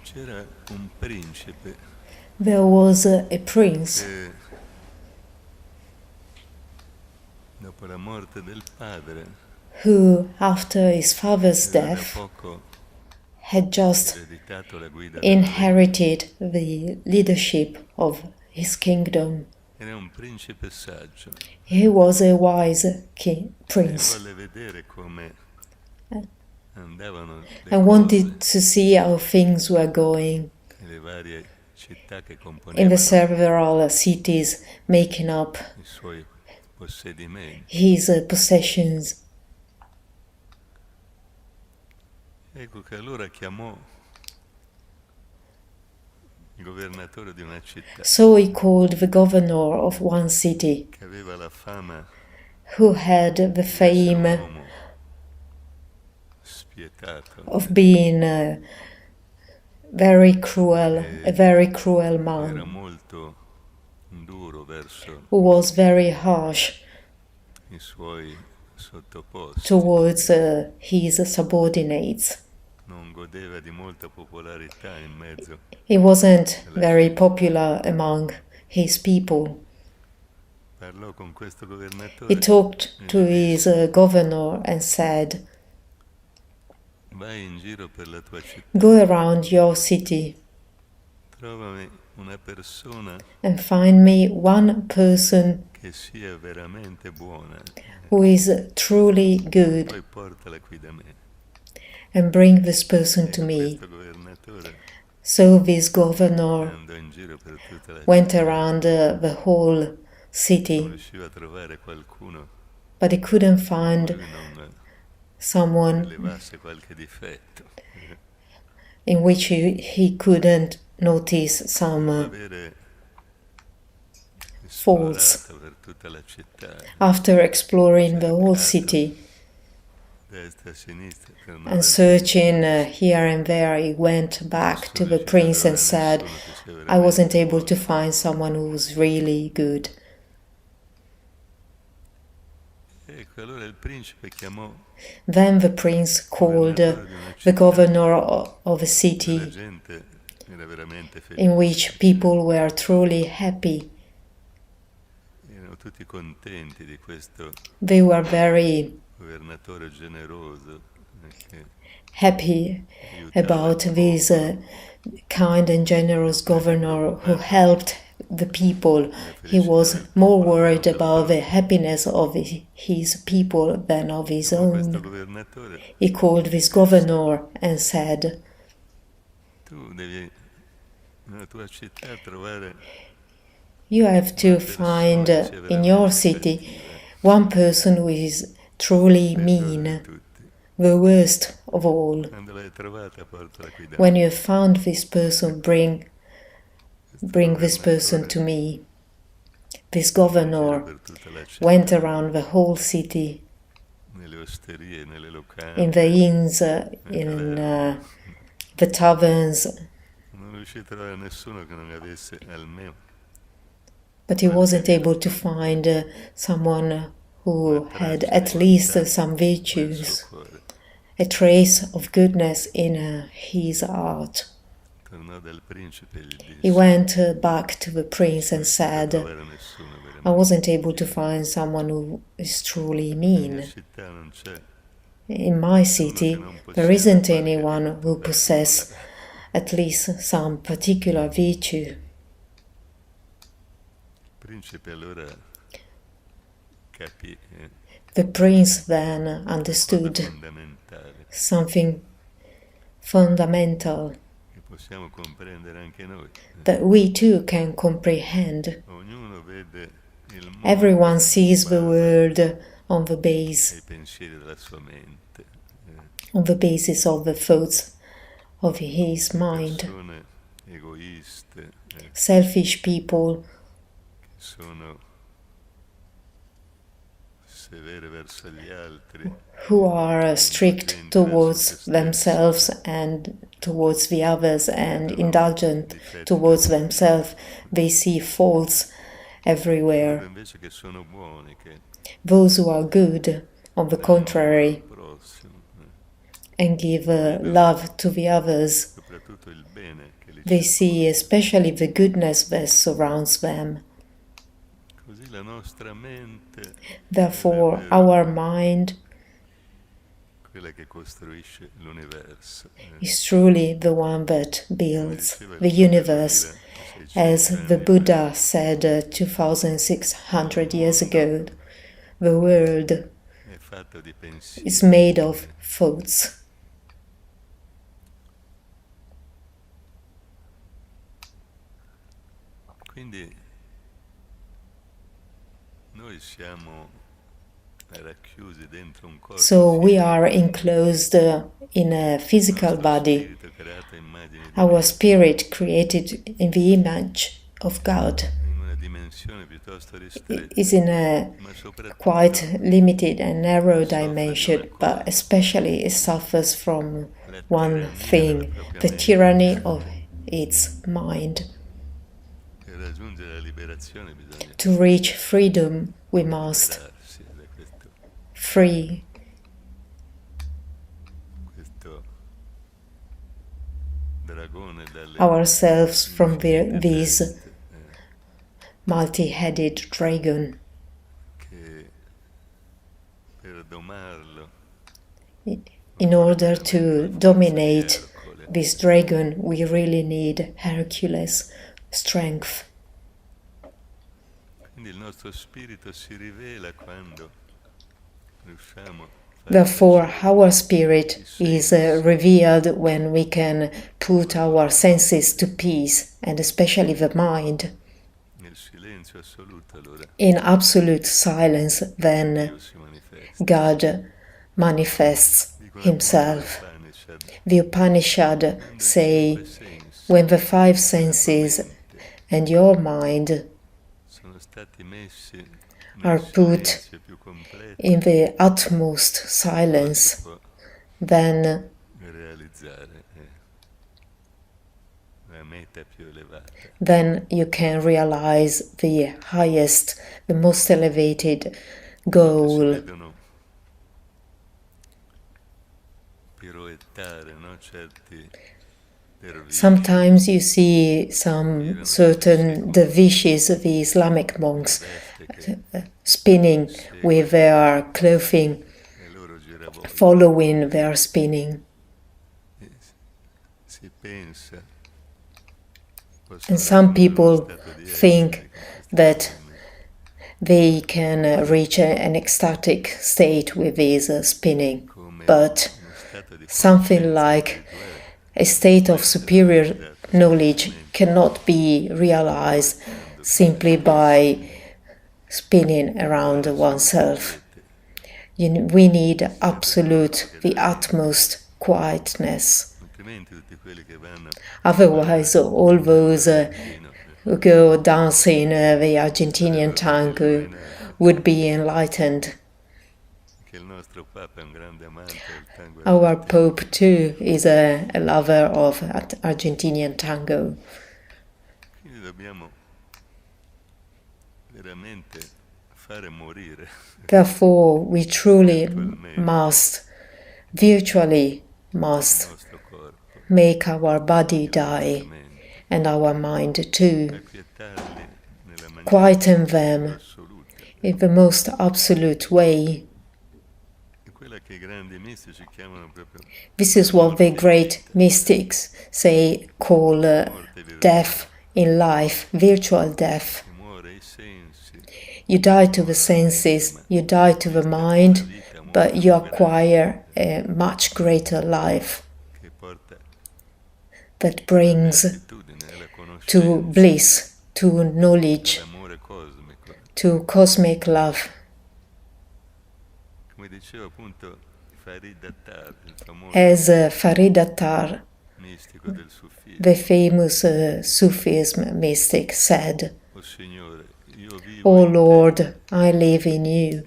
C'era un principe There was a prince che dopo la morte del padre who, after his father's aveva da death, poco had just ereditato la guida del regno. inherited the leadership of his kingdom. Era un principe saggio He was a wise e prince volle vedere come andavano le and wanted cose to see how things were going nelle varie città che in the componevano several cities making up i suoi possedimenti. his possessions. Ecco che allora chiamò il governatore di una città So he called the governor of one city, che aveva la fama who had the di essere un fame uomo spietato of being very cruel, a very cruel era man, molto duro verso who was very harsh i suoi sottoposti, towards his subordinates. non godeva di molta popolarità in mezzo. He wasn't very popular among his people. Parlò con questo He governatore talked e to gli his disse: governor and said, vai in giro per la tua città, "Go around your city trovami una persona and find me one person che sia veramente buona, who is truly good poi portala qui da me. and bring this person to Ecco, me." questo governatore So this governor andò in giro per tutta la went città, around the whole non city, riusciva a trovare qualcuno but he couldn't che find lui non someone rilevasse qualche difetto. in which he couldn't notice some Dopo avere faults. esplorato per tutta la città, After exploring the whole cercato city destra e sinistra per non and aver searching here and there, he went back to the prince and said, "I wasn't able to find someone who was really good." Ecco, allora il principe chiamò Then the prince called the governor of a la city gente, era veramente in felice, which people were truly happy. erano tutti contenti di questo They were very governatore generoso che happy aiutava about il this popolo. kind and generous governor who helped the people. He was more worried about the happiness of his people than of his Questo own. governatore, He called this governor and said, tu devi nella tua città trovare "You have to find in your city one person who is truly mean, di tutti. the worst of all. Quando l'hai trovata, portala qui da When me." you have found this person, bring this person to me." This governor Per tutta la città, went around the whole city, nelle osterie, nelle locande, in the inns, in the taverns, non riuscì a trovare nessuno che non avesse almeno but he wasn't able to find someone who had at least some nel virtues, suo cuore. a trace of goodness in his heart. Tornò dal principe e gli He disse: went back to the prince and non said, trovare nessuno "I veramente. wasn't able to find someone who is truly Nella mean. città non c'è In my city, there isn't anyone who possesses at least some particular virtue." Il principe allora capì The prince then cosa understood fondamentale something fundamental che possiamo comprendere anche noi. that we too can comprehend. Ognuno vede il mondo Everyone sees the in base world on the base, ai pensieri della sua mente. on the basis of the thoughts of his mind. Persone egoiste Selfish people che sono severe verso gli altri, who are strict towards themselves and towards the others and indulgent towards themselves, they see faults everywhere. invece che sono buoni, che Those who are good, on the contrary, prossimo, and give love to the others, soprattutto il bene They see especially the goodness that surrounds them. Therefore, our mind is truly the one that builds the universe. As the Buddha said 2,600 years ago, the world is made of thoughts. Quindi noi siamo racchiusi dentro un corpo. So we are enclosed in a physical body. Our spirit created in the image of God is in a quite limited and narrow dimension, but especially it suffers from one thing, the tyranny of its mind. To reach freedom, we must free ourselves from this multi-headed dragon. In order to dominate this dragon, we really need Hercules' strength. Therefore, our spirit is revealed when we can put our senses to peace, and especially the mind. In absolute silence, then God manifests Himself. The Upanishad say, when the five senses and your mind are put in the utmost silence, then you can realize the highest, the most elevated goal. Sometimes you see some certain dervishes, the Islamic monks, spinning with their clothing, following their spinning. And some people think that they can reach an ecstatic state with this spinning, but something like a state of superior knowledge cannot be realized simply by spinning around oneself. We need absolute, the utmost quietness. Otherwise, all those who go dancing the Argentinian tango would be enlightened. Our Pope too is a lover of Argentinian tango. Therefore, we truly must, virtually must, make our body die and our mind too, quieten them in the most absolute way. This is what the great mystics call death in life, virtual death. You die to the senses, you die to the mind, but you acquire a much greater life that brings to bliss, to knowledge, to cosmic love. As Farid Attar, the famous Sufism mystic, said, "O Lord, I live in you,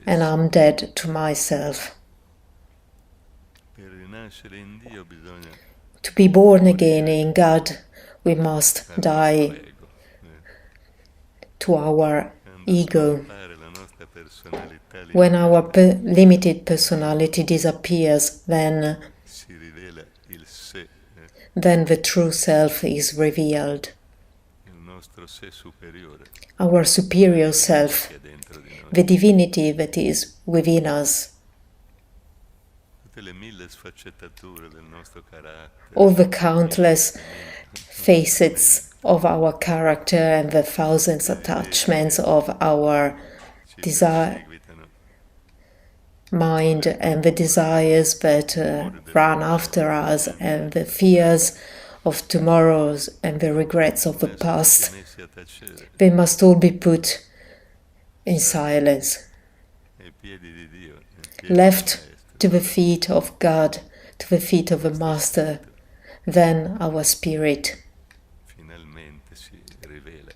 and I'm dead to myself." To be born again in God, we must die to our ego. When our limited personality disappears, then then the true self is revealed. il nostro sé superiore Our superior self, che è dentro di noi. the divinity that is within us, Tutte le mille sfaccettature del nostro carattere, all the countless facets of our character and the thousands attachments of our ci desire, perseguitano. mind and the desires that run after us and the fears of tomorrows and the regrets of the past, Messi a tacere they must all be put in silence, ai piedi di Dio, ai piedi left del Maestro. to the feet of God, to the feet of the Master. Then our spirit Finalmente si rivela.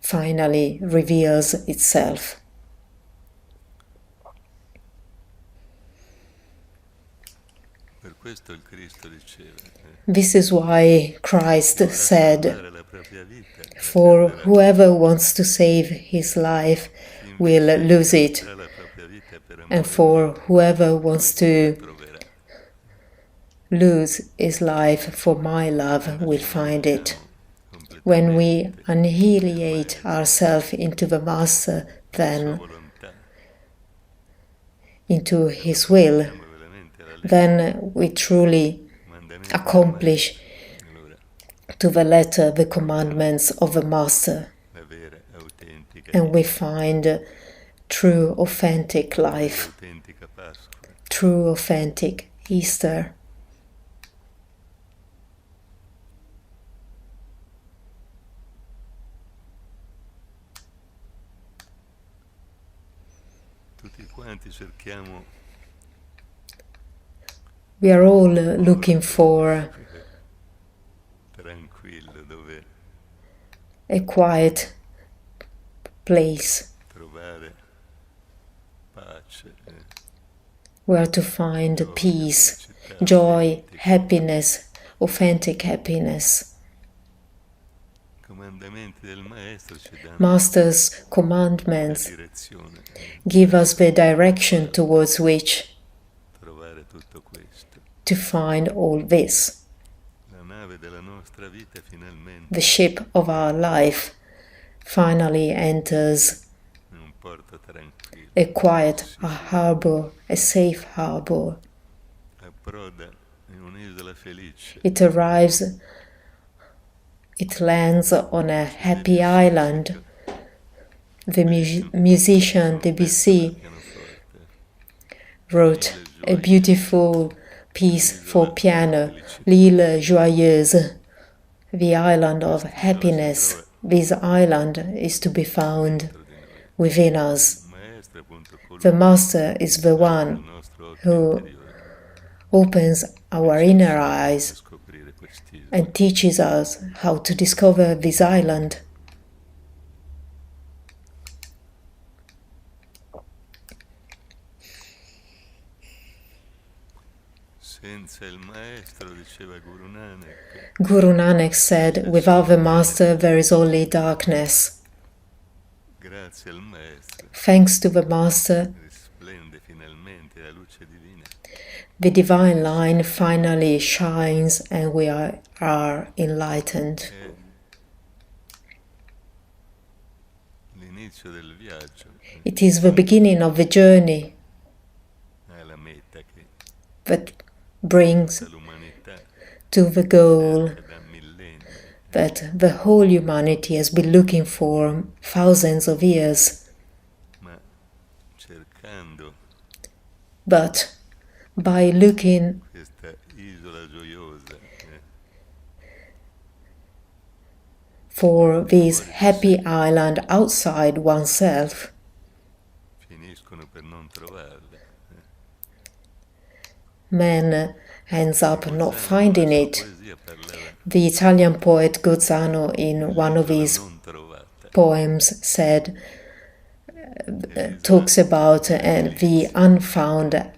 finally reveals itself. Per questo il Cristo diceva, This is why Christ said, dare la propria vita, "For whoever wants to save his life will lose it, dare la propria vita per and amore for whoever wants to troverà. lose his life for my love will find it." When we annihilate ourselves into the Master, then Volontà, into his will, siamo veramente alla legge. then we truly Mandamenti accomplish allora to the letter the commandments of the Master, la vera, autentica, and we find true, authentic life, autentica Pasqua. true, authentic Easter. Tutti quanti cerchiamo We are all looking for tranquillo dove a quiet place trovare pace, where to find peace, joy, happiness, authentic happiness. I comandamenti del Maestro ci danno Master's la commandments direzione, give us the direction towards which trovare tutto questo. to find all this. La nave della nostra vita finalmente The ship of our life finally enters in un porto tranquillo, a quiet harbor, a safe harbor. approda in un'isola felice, It arrives, it lands on a happy island. The musician Debussy pianoforte, wrote a beautiful piece for piano, L'île joyeuse, the island of happiness. This island is to be found within us. il Maestro è appunto colui The Master is the che one il nostro occhio who interiore opens our inner eyes a scoprire quest'isola. and teaches us how to discover this island. Senza il Maestro, diceva Guru Nanak, Guru Nanak said, "Without the Master there is only darkness." grazie al Maestro, Thanks to the Master, risplende finalmente la luce divina. the divine line finally shines and we are enlightened. È l'inizio del viaggio, It is the beginning of the journey è la meta che that brings l'umanità to the goal cerca da millenni. that the whole humanity has been looking for thousands of years. Ma cercando But by looking questa isola gioiosa, for this happy island outside oneself, finiscono per non trovarla. man ends up not finding La it. poesia parlava The Italian poet Gozzano, in one of di his non trovata. poems, talks about the unfound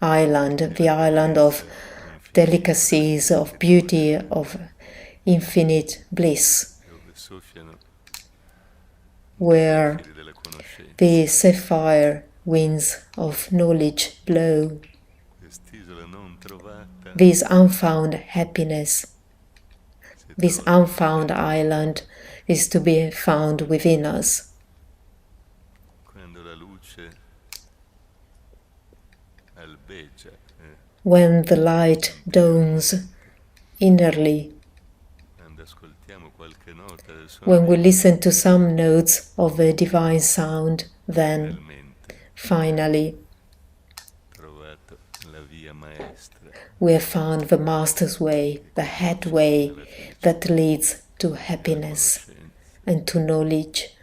island, the island of delicacies, of beauty, of infinite bliss, Dove soffiano where i fili della conoscenza. the sapphire winds of knowledge blow. Quest'isola non trovata this unfound happiness, this unfound island is to be found within us. Quando la luce albeggia, When the light dawns innerly, quando ascoltiamo qualche nota del suono, when we listen to some notes of a divine sound, then finalmente finally trovato la via maestra we have found the Master's way, the head way that leads to happiness and to knowledge